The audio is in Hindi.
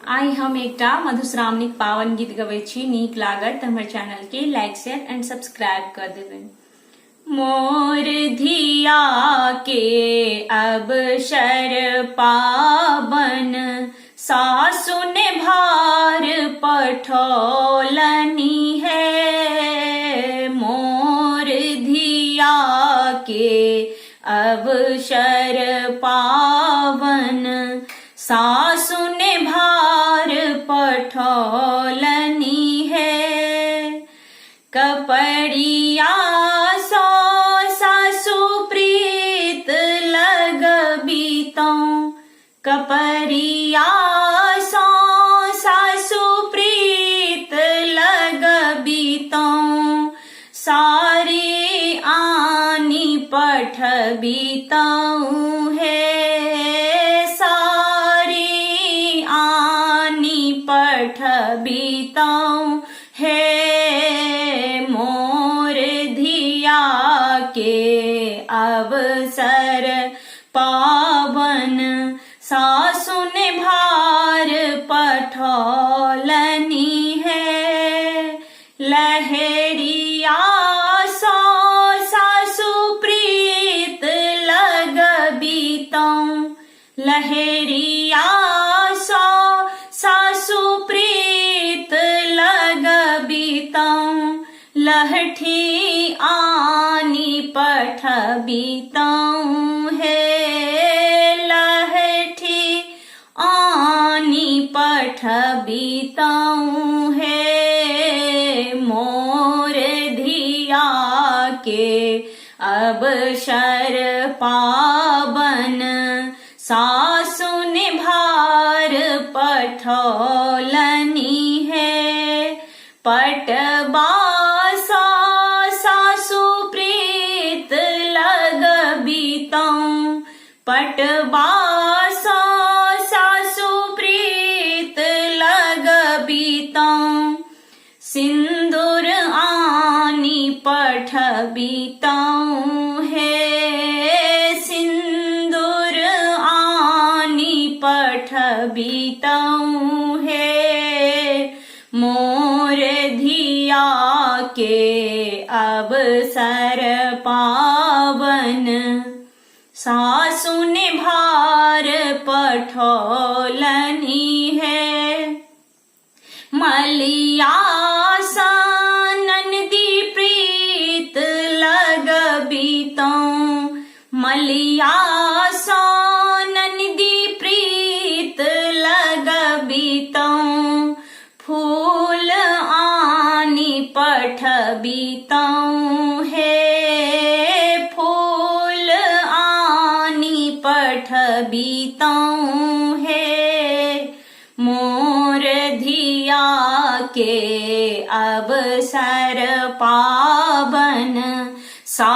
आई हम एकटा मधुश्रावणी पावन गीत गबै छी, नीक लागत त हमर चैनल के लाइक शेयर एंड सब्सक्राइब कर देबै। मोर धिया के अवसर पावन, सासु ने भार पठौलनी है। मोर धिया के अवसर पावन, सासु ने भार पठौलनी है। कपड़िया सो सासु प्रीत लगबीतौ, कपड़िया सो सासु प्रीत लगबीतौ। सारी आनी पठबीतौ है, पठबीतौ है। मोर धिया के अवसर पावन, सासु ने भार पठौलनी है। लहरिया सो सासु प्रीत लगबीतौ, लहरिया सो सासु प्रीत लगबीतौ। लहठी आनी पठबीतौ है, लहठी आनी पठबीतौ है। मोर धिया के अवसर पावन, सासु ने भार पठौलनी है। पटबा सो सासु प्रीत लगबीतौ, पटबा सो सासु प्रीत लगबीतौ। सिंदूर आनी पठबीतौ है, सिंदूर आनी पठबीतौ है। मोर धिया के अवसर पावन, सासु ने भार पठौलनी है। मलिया सा ननदी प्रीत लगबीतौ, मलिया सो ननदी प्रीत लगबीतौ। फूल आनी पठबीतौ है, फूल आनी पठबीतौ है। मोर धिया के अवसर पावन, सा